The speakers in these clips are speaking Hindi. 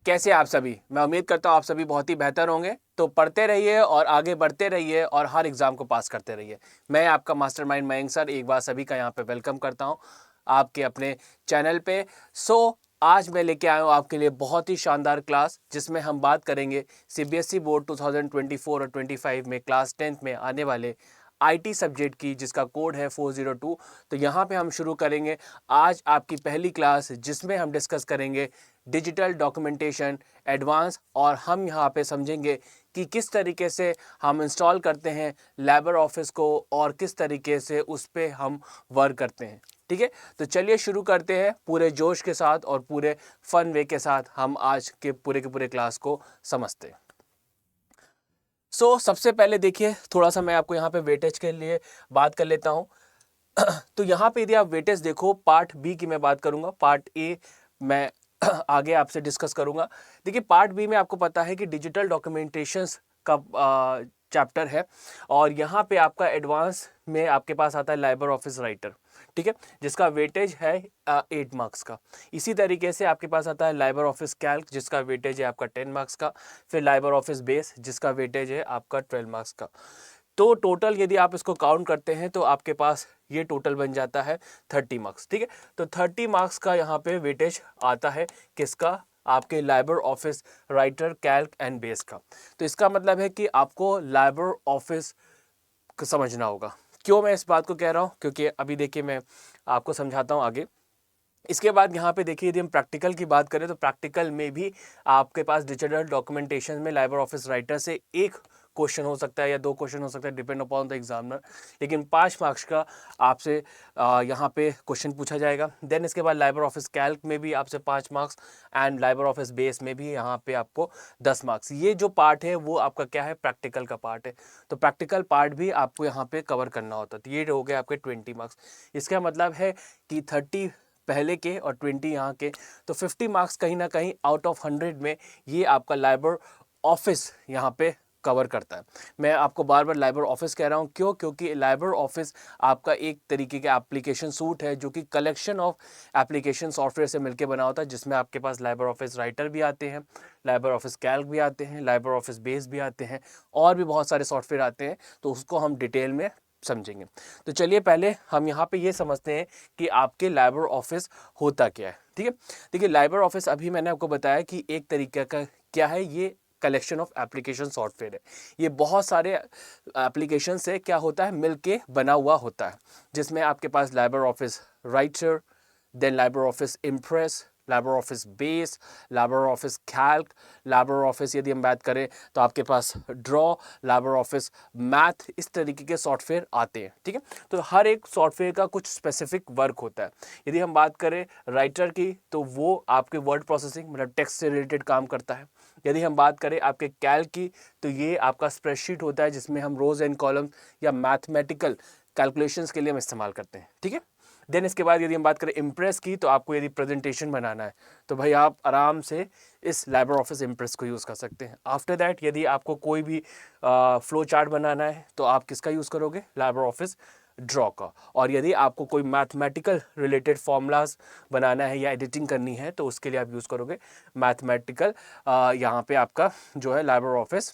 कैसे आप सभी? मैं उम्मीद करता हूँ आप सभी बहुत ही बेहतर होंगे। तो पढ़ते रहिए और आगे बढ़ते रहिए और हर एग्ज़ाम को पास करते रहिए। मैं आपका मास्टरमाइंड मयंक सर एक बार सभी का यहाँ पे वेलकम करता हूँ आपके अपने चैनल पे। आज मैं लेके आया हूँ आपके लिए बहुत ही शानदार क्लास, जिसमें हम बात करेंगे सीबीएसई बोर्ड 2024 और 25 में क्लास 10th में आने वाले आईटी सब्जेक्ट की, जिसका कोड है 402। तो यहाँ पे हम शुरू करेंगे आज आपकी पहली क्लास, जिसमें हम डिस्कस करेंगे डिजिटल डॉक्यूमेंटेशन एडवांस, और हम यहाँ पे समझेंगे कि किस तरीके से हम इंस्टॉल करते हैं लेबर ऑफिस को और किस तरीके से उस पर हम वर्क करते हैं। ठीक है, तो चलिए शुरू करते हैं पूरे जोश के साथ और पूरे फन वे के साथ हम आज के पूरे क्लास को समझते हैं। सबसे पहले देखिए, थोड़ा सा मैं आपको यहाँ पे वेटेज के लिए बात कर लेता हूँ। तो यहाँ पे यदि आप वेटेज देखो, पार्ट बी की मैं बात करूंगा, पार्ट ए मैं आगे आपसे डिस्कस करूंगा। देखिए, पार्ट बी में आपको पता है कि डिजिटल डॉक्यूमेंटेशंस का चैप्टर है, और यहाँ पे आपका एडवांस में आपके पास आता है लाइबर ऑफिस राइटर। ठीक है, जिसका वेटेज है 8 मार्क्स का। इसी तरीके से आपके पास आता है लाइबर ऑफिस कैल्क, जिसका वेटेज है आपका 10 मार्क्स का। फिर लाइबर ऑफिस बेस, जिसका वेटेज है आपका 12 मार्क्स का। तो टोटल यदि आप इसको काउंट करते हैं तो आपके पास ये टोटल बन जाता है 30 मार्क्स। ठीक है, तो 30 मार्क्स का यहाँ पे वेटेज आता है किसका? आपके Liber office writer Calc and base का। तो इसका मतलब है कि आपको लाइबर ऑफिस को समझना होगा। क्यों मैं इस बात को कह रहा हूँ? क्योंकि अभी देखिए मैं आपको समझाता हूँ आगे। इसके बाद यहाँ पे देखिए, यदि हम प्रैक्टिकल की बात करें तो प्रैक्टिकल में भी आपके पास डिजिटल डॉक्यूमेंटेशन में लाइबर ऑफिस राइटर से एक क्वेश्चन हो सकता है या 2 क्वेश्चन हो सकता है, डिपेंड अपॉन द एग्जामिनर। लेकिन 5 मार्क्स का आपसे यहाँ पे क्वेश्चन पूछा जाएगा। देन इसके बाद लाइबर ऑफिस कैल्क में भी आपसे 5 marks, and Liber office base में भी यहाँ पे आपको 10 मार्क्स। ये जो पार्ट है वो आपका क्या है? प्रैक्टिकल का पार्ट है। तो प्रैक्टिकल पार्ट भी आपको यहाँ पे कवर करना होता है। तो ये हो गए आपके 20 मार्क्स। इसका मतलब है कि 30 पहले के और 20 यहाँ के, तो 50 मार्क्स कहीं ना कहीं आउट ऑफ 100 में ये आपका लाइबर ऑफिस यहाँ पे कवर करता है। मैं आपको बार बार लाइबर ऑफिस कह रहा हूँ, क्यों? क्योंकि लाइबर ऑफिस आपका एक तरीके का एप्लीकेशन सूट है, जो कि कलेक्शन ऑफ एप्लीकेशन सॉफ्टवेयर से मिलकर बना होता है, जिसमें आपके पास लाइबर ऑफिस राइटर भी आते हैं, लाइबर ऑफिस कैल्क भी आते हैं, लाइबर ऑफिस बेस भी आते हैं, और भी बहुत सारे सॉफ्टवेयर आते हैं। तो उसको हम डिटेल में समझेंगे। तो चलिए पहले हम यहाँ पे ये समझते हैं कि आपके लाइबर ऑफिस होता क्या है। ठीक है, देखिए लाइबर ऑफिस अभी मैंने आपको बताया कि एक तरीके का क्या है, ये कलेक्शन ऑफ एप्लीकेशन सॉफ्टवेयर है। ये बहुत सारे एप्लीकेशन से क्या होता है, मिलके बना हुआ होता है, जिसमें आपके पास LibreOffice Writer, then LibreOffice Impress, LibreOffice Base, LibreOffice Calc, LibreOffice यदि हम बात करें तो आपके पास ड्रॉ, लाइबर ऑफिस मैथ, इस तरीके के सॉफ्टवेयर आते हैं। ठीक है, तो हर एक सॉफ्टवेयर का कुछ स्पेसिफिक वर्क होता है। यदि हम बात करें राइटर की, तो वो आपके वर्ड प्रोसेसिंग मतलब टेक्स्ट से रिलेटेड काम करता है। यदि हम बात करें आपके कैल्क की, तो ये आपका स्प्रेडशीट होता है, जिसमें हम रोज एंड कॉलम या मैथमेटिकल कैलकुलेशंस के लिए हम इस्तेमाल करते हैं। ठीक है, देन इसके बाद यदि हम बात करें इम्प्रेस की, तो आपको यदि प्रेजेंटेशन बनाना है तो भाई आप आराम से इस लाइबर ऑफिस इम्प्रेस को यूज़ कर सकते हैं। आफ्टर दैट यदि आपको कोई भी फ्लो चार्ट बनाना है तो आप किसका यूज़ करोगे? लाइबर ऑफिस ड्रॉ का। और यदि आपको कोई मैथमेटिकल रिलेटेड फॉर्मूलाज बनाना है या एडिटिंग करनी है तो उसके लिए आप यूज़ करोगे मैथमेटिकल, यहाँ पे आपका जो है लाइबर ऑफिस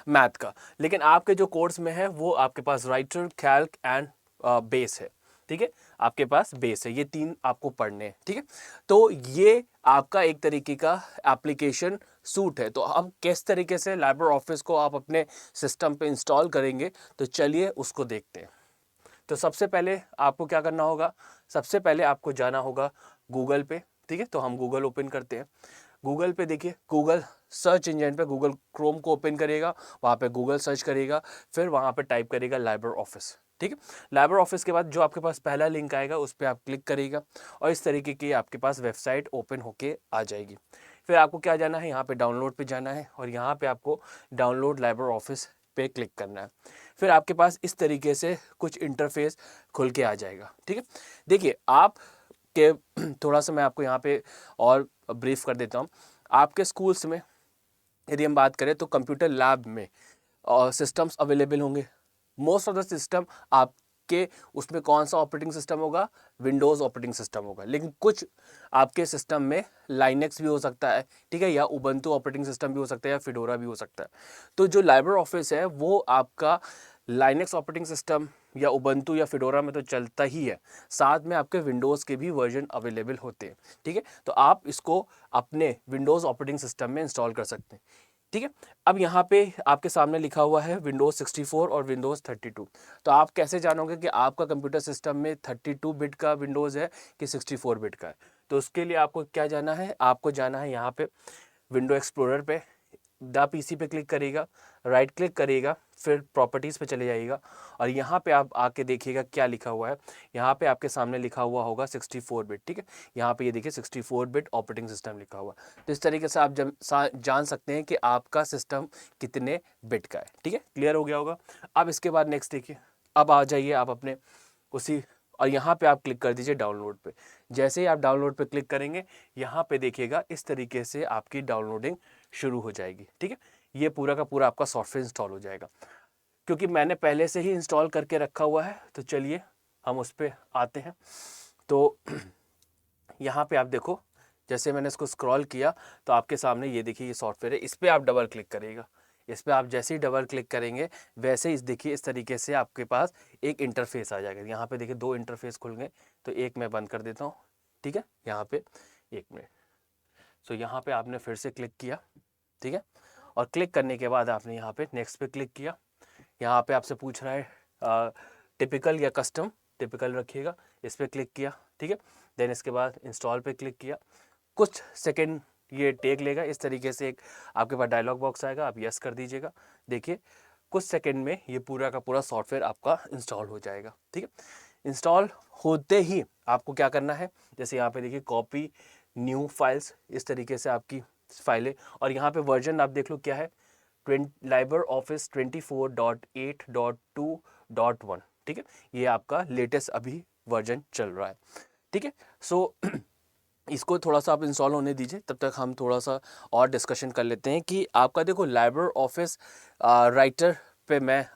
मैथ का। लेकिन आपके जो कोर्स में है वो आपके पास राइटर, कैल्क एंड बेस है। ठीक है, आपके पास बेस है, ये 3 आपको पढ़ने हैं। ठीक है, तो ये आपका एक तरीके का एप्लीकेशन सूट है। तो अब किस तरीके से लाइबर ऑफिस को आप अपने सिस्टम पे इंस्टॉल करेंगे, तो चलिए उसको देखते हैं। तो सबसे पहले आपको क्या करना होगा? सबसे पहले आपको जाना होगा गूगल पे। ठीक है, तो हम गूगल ओपन करते हैं। गूगल पे देखिए, गूगल सर्च इंजन पे गूगल क्रोम को ओपन करेगा, वहाँ पे गूगल सर्च करेगा, फिर वहाँ पे टाइप करेगा लाइबर ऑफिस। ठीक है, लाइबर ऑफिस के बाद जो आपके पास पहला लिंक आएगा उस पर आप क्लिक करेगा, और इस तरीके की आपके पास वेबसाइट ओपन होके आ जाएगी। फिर आपको क्या जाना है? यहाँ पे डाउनलोड पे जाना है, और यहाँ पे आपको डाउनलोड लाइबर ऑफिस पे क्लिक करना है। फिर आपके पास इस तरीके से कुछ इंटरफेस खुल के आ जाएगा। ठीक है, देखिए आप के थोड़ा सा मैं आपको यहाँ पे और ब्रीफ कर देता हूँ। आपके स्कूल्स में यदि हम बात करें तो कंप्यूटर लैब में सिस्टम्स अवेलेबल होंगे। मोस्ट ऑफ द सिस्टम आप आपके उसमें कौन सा ऑपरेटिंग सिस्टम होगा, विंडोज़ ऑपरेटिंग सिस्टम होगा। लेकिन कुछ आपके सिस्टम में लाइनेक्स भी हो सकता है, ठीक है, या उबंटू ऑपरेटिंग सिस्टम भी हो सकता है, या फिडोरा भी हो सकता है। तो जो लाइब्रे ऑफिस है वो आपका लाइनेक्स ऑपरेटिंग सिस्टम या उबंटू या फिडोरा में तो चलता ही है, साथ में आपके विंडोज़ के भी वर्जन अवेलेबल होते हैं, ठीक है। तो आप इसको अपने विंडोज़ ऑपरेटिंग सिस्टम में इंस्टॉल कर सकते हैं, ठीक है। अब यहाँ पे आपके सामने लिखा हुआ है विंडोज़ 64 और विंडोज़ 32। तो आप कैसे जानोगे कि आपका कंप्यूटर सिस्टम में 32 बिट का विंडोज़ है कि 64 बिट का है? तो उसके लिए आपको क्या जाना है, आपको जाना है यहाँ पे विंडो एक्सप्लोरर पे, द पीसी पे क्लिक करिएगा, राइट क्लिक करिएगा, फिर प्रॉपर्टीज़ पे चले जाइएगा और यहाँ पे आप आके देखिएगा क्या लिखा हुआ है। यहाँ पे आपके सामने लिखा हुआ होगा 64 बिट, ठीक है। यहाँ पे ये देखिए 64 बिट ऑपरेटिंग सिस्टम लिखा हुआ है। तो इस तरीके से आप जान सकते हैं कि आपका सिस्टम कितने बिट का है, ठीक है। क्लियर हो गया होगा। अब इसके बाद नेक्स्ट देखिए, अब आ जाइए आप अपने उसी, और यहाँ पे आप क्लिक कर दीजिए डाउनलोड पे। जैसे ही आप डाउनलोड पे क्लिक करेंगे, यहाँ पे देखिएगा इस तरीके से आपकी डाउनलोडिंग शुरू हो जाएगी, ठीक है। ये पूरा का पूरा आपका सॉफ्टवेयर इंस्टॉल हो जाएगा। क्योंकि मैंने पहले से ही इंस्टॉल करके रखा हुआ है, तो चलिए हम उस पर आते हैं। तो यहाँ पे आप देखो, जैसे मैंने इसको स्क्रॉल किया तो आपके सामने ये देखिए ये सॉफ्टवेयर है, इस पर आप डबल क्लिक करिएगा। इस पर आप जैसे ही डबल क्लिक करेंगे वैसे ही देखिए इस तरीके से आपके पास एक इंटरफेस आ जाएगा। यहाँ पे देखिए दो इंटरफेस खुल गए, तो एक मैं बंद कर देता हूँ, ठीक है। यहाँ पे एक मिनट, सो यहाँ पे आपने फिर से क्लिक किया, ठीक है। और क्लिक करने के बाद आपने यहाँ पे नेक्स्ट पे क्लिक किया। यहाँ पे आपसे पूछ रहा है टिपिकल या कस्टम, टिपिकल रखिएगा, इस पर क्लिक किया, ठीक है। देन इसके बाद इंस्टॉल पे क्लिक किया। कुछ सेकंड ये टेक लेगा, इस तरीके से एक आपके पास डायलॉग बॉक्स आएगा, आप यस कर दीजिएगा। देखिए कुछ सेकंड में ये पूरा का पूरा सॉफ्टवेयर आपका इंस्टॉल हो जाएगा, ठीक है। इंस्टॉल होते ही आपको क्या करना है, जैसे यहाँ पे देखिए कॉपी न्यू फाइल्स, इस तरीके से आपकी फाइलें, और यहाँ पे वर्जन आप देख लो क्या है, लाइब्रे ऑफिस 24.8.2.1, ठीक है। ये आपका लेटेस्ट अभी वर्जन चल रहा है, ठीक है। सो इसको थोड़ा सा आप इंस्टॉल होने दीजिए, तब तक हम थोड़ा सा और डिस्कशन कर लेते हैं कि आपका देखो लाइब्रे ऑफिस राइटर पे मैं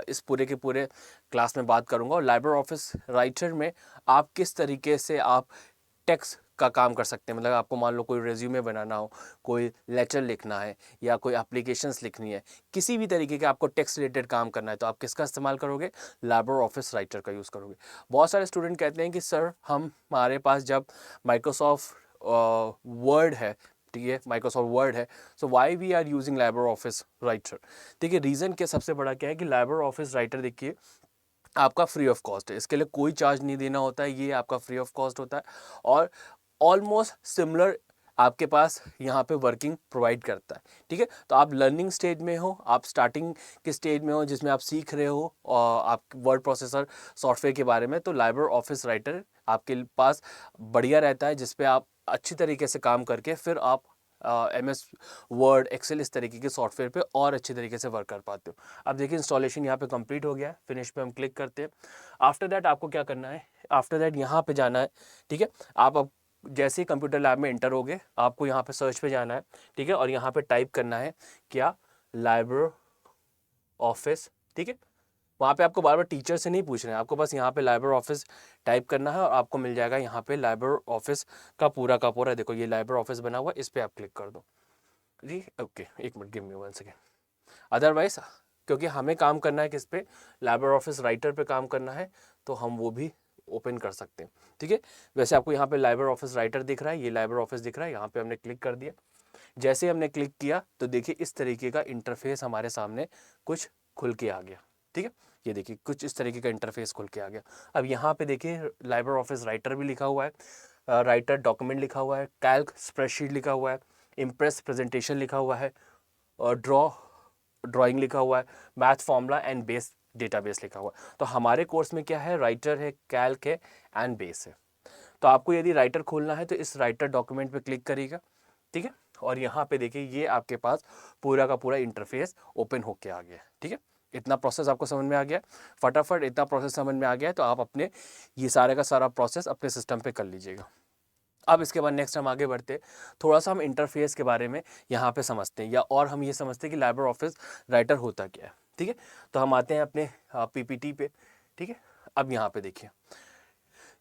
इस पूरे के पूरे क्लास में बात करूंगा। और लाइब्रे ऑफिस राइटर में आप किस तरीके से आप टेक्स्ट का काम कर सकते हैं। मतलब आपको मान लो कोई रेज्यूमे बनाना हो, कोई लेटर लिखना है, या कोई एप्लीकेशंस लिखनी है, किसी भी तरीके के आपको टेक्स्ट रिलेटेड काम करना है, तो आप किसका इस्तेमाल करोगे, लाइब्रे ऑफिस राइटर का यूज़ करोगे। बहुत सारे स्टूडेंट कहते हैं कि सर हमारे पास जब माइक्रोसॉफ्ट वर्ड है, ठीक है, माइक्रोसॉफ्ट वर्ड है, so why we are using LibreOffice Writer. देखिए रीज़न क्या सबसे बड़ा क्या है कि लाइब्रे ऑफिस राइटर देखिए आपका फ्री ऑफ कॉस्ट है, इसके लिए कोई चार्ज नहीं देना होता है, ये आपका फ्री ऑफ कॉस्ट होता है, और ऑलमोस्ट सिमिलर आपके पास यहाँ पे वर्किंग प्रोवाइड करता है, ठीक है। तो आप लर्निंग स्टेज में हो, आप स्टार्टिंग के स्टेज में हो जिसमें आप सीख रहे हो और आप वर्ड प्रोसेसर सॉफ्टवेयर के बारे में, तो लाइब्रे ऑफिस राइटर आपके पास बढ़िया रहता है, जिसपे आप अच्छी तरीके से काम करके फिर आप MS वर्ड, एक्सेल, इस तरीके के सॉफ्टवेयर पे और अच्छी तरीके से वर्क कर पाते हो। अब देखिए इंस्टॉलेशन यहाँ पे कंप्लीट हो गया है, फिनिश पे हम क्लिक करते हैं। आफ्टर दैट आपको क्या करना है, आफ्टर दैट यहाँ पे जाना है, ठीक है। आप अब जैसे ही कंप्यूटर लैब में एंटर होगे, आपको यहाँ पे सर्च पे जाना है, ठीक है, और यहाँ पे टाइप करना है क्या, लाइब्रे ऑफिस, ठीक है। वहाँ पे आपको बार बार टीचर से नहीं पूछ रहे हैं, आपको बस यहाँ पे लाइब्रे ऑफिस टाइप करना है और आपको मिल जाएगा यहाँ पे लाइब्रे ऑफिस का पूरा। देखो ये लाइब्रे ऑफिस बना हुआ है, इस पर आप क्लिक कर दो जी। ओके, एक minute, give me 1 second. Otherwise क्योंकि हमें काम करना है किस पे, लाइब्रे ऑफिस राइटर पे काम करना है, तो हम वो भी ओपन कर सकते हैं, ठीक है। वैसे आपको यहाँ पे लाइब्रे ऑफिस राइटर दिख रहा है, ये लाइब्रे ऑफिस दिख रहा है, यहाँ पे हमने क्लिक कर दिया। जैसे हमने क्लिक किया तो देखिए इस तरीके का इंटरफेस हमारे सामने कुछ खुल के आ गया, ठीक है। ये देखिए कुछ इस तरीके का इंटरफेस खुल के आ गया। अब यहाँ पे देखिए लाइब्रे ऑफिस राइटर भी लिखा हुआ है, राइटर डॉक्यूमेंट लिखा हुआ है, कैल्क स्प्रेडशीट लिखा हुआ है, इम्प्रेस प्रेजेंटेशन लिखा हुआ है, और ड्राइंग लिखा हुआ है, math formula and base database लिखा हुआ है। तो हमारे कोर्स में क्या है, राइटर है, कैल्क है एंड बेस है। तो आपको यदि राइटर खोलना है तो इस राइटर डॉक्यूमेंट पे क्लिक करिएगा, ठीक है। और यहाँ पे देखिए ये आपके पास पूरा का पूरा इंटरफेस ओपन होके आ गया है, ठीक है। इतना प्रोसेस आपको समझ में आ गया, फटाफट इतना प्रोसेस समझ में आ गया है, तो आप अपने ये सारे का सारा प्रोसेस अपने सिस्टम पे कर लीजिएगा। अब इसके बाद नेक्स्ट हम आगे बढ़ते, थोड़ा सा हम इंटरफेस के बारे में यहाँ पे समझते हैं, या और हम ये समझते हैं कि लाइब्रे ऑफिस राइटर होता क्या है, ठीक है। तो हम आते हैं अपने PPT पे, ठीक है। अब यहाँ पे देखिए,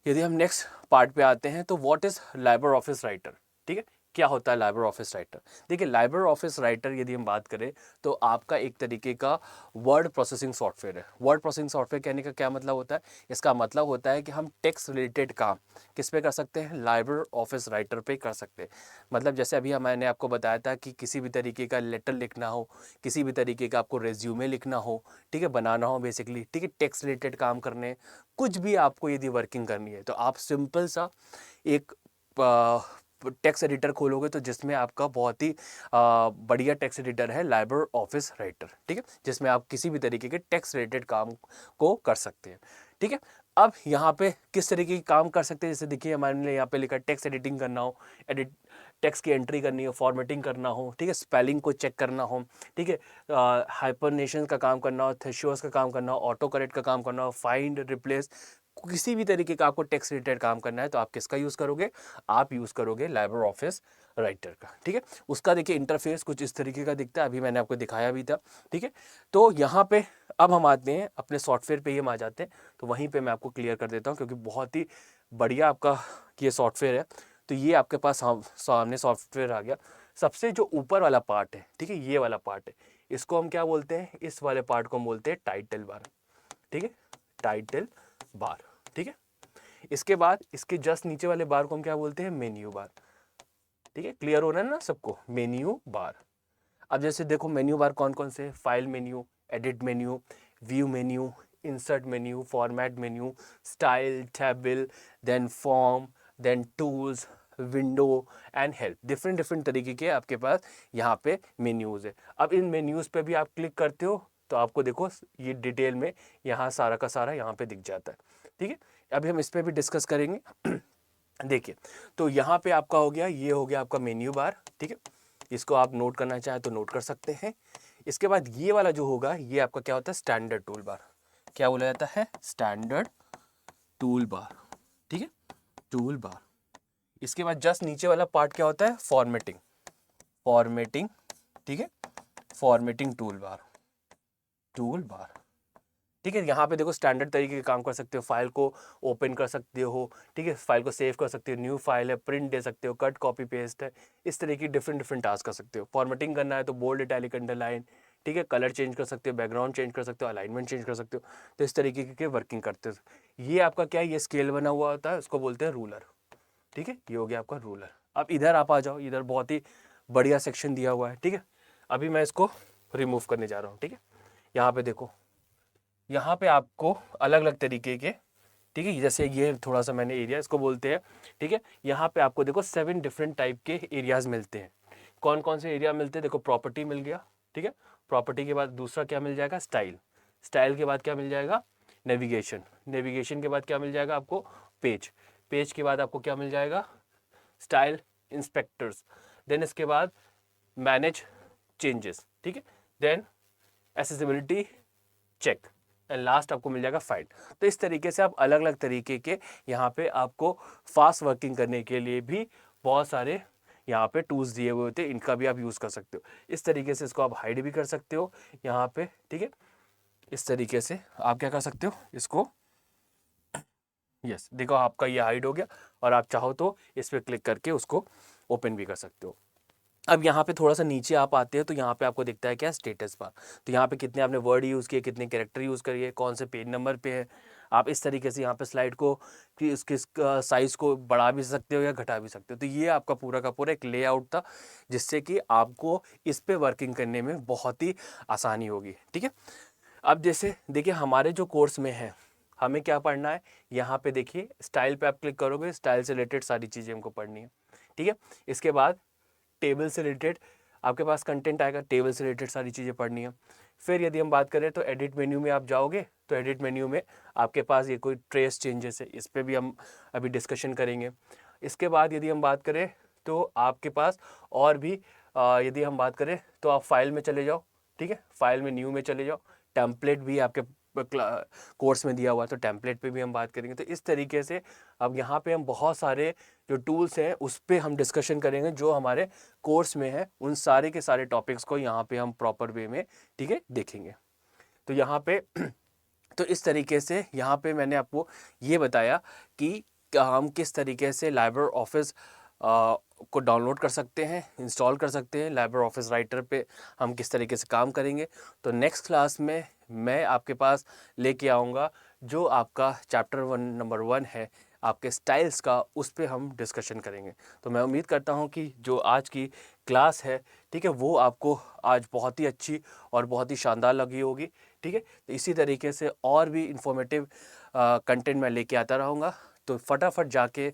यदि हम नेक्स्ट पार्ट पे आते हैं तो what is library office writer, ठीक है, क्या होता है लाइब्रेरी ऑफिस राइटर। देखिए लाइब्रेरी ऑफिस राइटर यदि हम बात करें तो आपका एक तरीके का वर्ड प्रोसेसिंग सॉफ्टवेयर है। वर्ड प्रोसेसिंग सॉफ्टवेयर कहने का क्या मतलब होता है, इसका मतलब होता है कि हम टेक्स्ट रिलेटेड काम किस पे कर सकते हैं, लाइब्रेरी ऑफिस राइटर पे कर सकते हैं। मतलब जैसे अभी मैंने आपको बताया था कि किसी भी तरीके का लेटर लिखना हो, किसी भी तरीके का आपको रेज्यूमे लिखना हो, ठीक है, बनाना हो बेसिकली, ठीक है, टेक्स्ट रिलेटेड काम करने, कुछ भी आपको यदि वर्किंग करनी है तो आप सिंपल सा एक टेक्स्ट एडिटर खोलोगे तो जिसमें आपका बहुत ही बढ़िया टेक्स्ट एडिटर है लाइब्रेरी ऑफिस राइटर, ठीक है, जिसमें आप किसी भी तरीके के टेक्स्ट रिलेटेड काम को कर सकते हैं, ठीक है। अब यहाँ पे किस तरीके के काम कर सकते हैं, जैसे देखिए हमारे लिए यहाँ पे लिखा टेक्स्ट एडिटिंग करना हो, टेक्स्ट की एंट्री करनी हो, फॉर्मेटिंग करना हो, ठीक है, स्पेलिंग को चेक करना हो, ठीक है, हाइपरनेशन का काम करना हो, थेशियोस का काम करना हो, ऑटो करेक्ट का काम करना हो, फाइंड रिप्लेस, किसी भी तरीके का आपको टेक्स्ट रिलेटेड काम करना है तो आप किसका यूज़ करोगे, आप यूज़ करोगे लाइब्रेरी ऑफिस राइटर का, ठीक है। उसका देखिए इंटरफेस कुछ इस तरीके का दिखता है, अभी मैंने आपको दिखाया भी था, ठीक है। तो यहाँ पे अब हम आते हैं अपने सॉफ्टवेयर पे, ही हम आ जाते हैं, तो वहीं पे मैं आपको क्लियर कर देता हूँ क्योंकि बहुत ही बढ़िया आपका ये सॉफ्टवेयर है। तो ये आपके पास सामने सॉफ्टवेयर आ गया। सबसे जो ऊपर वाला पार्ट है, ठीक है, ये वाला पार्ट है, इसको हम क्या बोलते हैं, इस वाले पार्ट को हम बोलते हैं टाइटल बार, ठीक है, टाइटल बार, ठीक है। इसके बाद इसके जस्ट नीचे वाले बार को हम क्या बोलते हैं, मेन्यू बार, ठीक है, क्लियर हो रहा है ना सबको, मेन्यू बार। अब जैसे देखो मेन्यू बार कौन कौन से, file menu, edit menu, view menu, insert menu, format menu, style, table, then form, then tools, window and help, different different तरीके के आपके पास यहाँ पे मेन्यूज है। अब इन मेन्यूज पे भी आप क्लिक करते हो तो आपको देखो ये डिटेल में यहाँ सारा का सारा यहाँ पे दिख जाता है, ठीक है। अभी हम इस पे भी डिस्कस करेंगे। देखिए तो यहाँ पे आपका हो गया, ये हो गया आपका मेन्यू बार, ठीक है, इसको आप नोट करना चाहें तो नोट कर सकते हैं। इसके बाद ये वाला जो होगा ये आपका क्या होता है, स्टैंडर्ड टूल बार, क्या बोला जाता है, स्टैंडर्ड टूल बार, ठीक है, टूल बार। इसके बाद जस्ट नीचे वाला पार्ट क्या होता है, फॉर्मेटिंग, फॉर्मेटिंग, ठीक है, formatting tool bar, tool bar, ठीक है। यहाँ पे देखो स्टैंडर्ड तरीके के काम कर सकते हो, फाइल को ओपन कर सकते हो, ठीक है, फाइल को सेव कर सकते हो, न्यू फाइल है, प्रिंट दे सकते हो, कट कॉपी पेस्ट है, इस तरीके की डिफरेंट डिफरेंट टास्क कर सकते हो। फॉर्मेटिंग करना है तो बोल्ड, इटैलिक, अंडरलाइन, ठीक है, कलर चेंज कर सकते हो, बैकग्राउंड चेंज कर सकते हो, अलाइनमेंट चेंज कर सकते हो, तो इस तरीके की वर्किंग करते हो। ये आपका क्या है, ये स्केल बना हुआ होता है, उसको बोलते हैं रूलर, ठीक है, ये हो गया आपका रूलर। अब इधर आप आ जाओ, इधर बहुत ही बढ़िया सेक्शन दिया हुआ है, ठीक है। अभी मैं इसको रिमूव करने जा रहा हूँ, ठीक है। यहाँ पे देखो, यहाँ पे आपको अलग अलग तरीके के, ठीक है, जैसे ये थोड़ा सा मैंने एरिया इसको बोलते हैं, ठीक है। यहाँ पे आपको देखो 7 डिफरेंट टाइप के एरियाज मिलते हैं। कौन कौन से एरिया मिलते हैं, देखो प्रॉपर्टी मिल गया, ठीक है, प्रॉपर्टी के बाद दूसरा क्या मिल जाएगा, स्टाइल, स्टाइल के बाद क्या मिल जाएगा, नेविगेशन, नेविगेशन के बाद क्या मिल जाएगा आपको, पेज, पेज के बाद आपको क्या मिल जाएगा, स्टाइल इंस्पेक्टर्स, देन इसके बाद मैनेज चेंजेस, ठीक है, then accessibility check, and last आपको मिल जाएगा फाइंड। तो इस तरीके से आप अलग अलग तरीके के यहाँ पे आपको फास्ट वर्किंग करने के लिए भी बहुत सारे यहाँ पे टूल्स दिए हुए होते हैं, इनका भी आप यूज़ कर सकते हो। इस तरीके से इसको आप हाइड भी कर सकते हो यहाँ पे, ठीक है, इस तरीके से आप क्या कर सकते हो इसको, यस देखो आपका ये हाइड हो गया, और आप चाहो तो इस पर क्लिक करके उसको ओपन भी कर सकते हो। अब यहाँ पे थोड़ा सा नीचे आप आते हैं तो यहाँ पे आपको दिखता है क्या, स्टेटस बार। तो यहाँ पे कितने आपने वर्ड यूज़ किए, कितने कैरेक्टर यूज़ करिए, कौन से पेज नंबर पे है। आप इस तरीके से यहाँ पे स्लाइड को कि इसके साइज़ को बढ़ा भी सकते हो या घटा भी सकते हो। तो ये आपका पूरा का पूरा एक लेआउट था जिससे कि आपको इस पे वर्किंग करने में बहुत ही आसानी होगी, ठीक है। अब जैसे देखिए हमारे जो कोर्स में है हमें क्या पढ़ना है, यहाँ पे देखिए स्टाइल पे आप क्लिक करोगे, स्टाइल से रिलेटेड सारी चीज़ें हमको पढ़नी है, ठीक है। इसके बाद टेबल से रिलेटेड आपके पास कंटेंट आएगा, टेबल से रिलेटेड सारी चीज़ें पढ़नी है। फिर यदि हम बात करें तो एडिट मेन्यू में आप जाओगे तो एडिट मेन्यू में आपके पास ये कोई ट्रेस चेंजेस है, इस पर भी हम अभी डिस्कशन करेंगे। इसके बाद यदि हम बात करें तो आपके पास और भी यदि हम बात करें तो आप फाइल में चले जाओ, ठीक है, फाइल में न्यू में चले जाओ, टेम्पलेट भी आपके कोर्स में दिया हुआ है तो टेम्पलेट पे भी हम बात करेंगे। तो इस तरीके से अब यहाँ पे हम बहुत सारे जो टूल्स हैं उस पर हम डिस्कशन करेंगे जो हमारे कोर्स में है, उन सारे के सारे टॉपिक्स को यहाँ पे हम प्रॉपर वे में, ठीक है, देखेंगे। तो यहाँ पे तो इस तरीके से यहाँ पे मैंने आपको ये बताया कि हम किस तरीके से लाइब्रे ऑफिस को डाउनलोड कर सकते हैं, इंस्टॉल कर सकते हैं। लाइब्रे ऑफिस राइटर पे हम किस तरीके से काम करेंगे। तो नेक्स्ट क्लास में मैं आपके पास लेके आऊँगा जो आपका चैप्टर 1 नंबर 1 है आपके स्टाइल्स का, उस पे हम डिस्कशन करेंगे। तो मैं उम्मीद करता हूँ कि जो आज की क्लास है, ठीक है, वो आपको आज बहुत ही अच्छी और बहुत ही शानदार लगी होगी। ठीक है, तो इसी तरीके से और भी इंफॉर्मेटिव कंटेंट मैं लेके आता रहूँगा। तो फटाफट जाके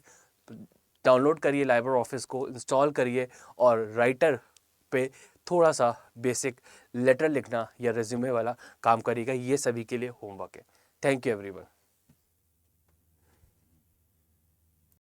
डाउनलोड करिए लाइब्रे ऑफिस को, इंस्टॉल करिए और राइटर पे थोड़ा सा बेसिक लेटर लिखना या रिज्यूमे वाला काम करिएगा। ये सभी के लिए होमवर्क है। Thank you everyone.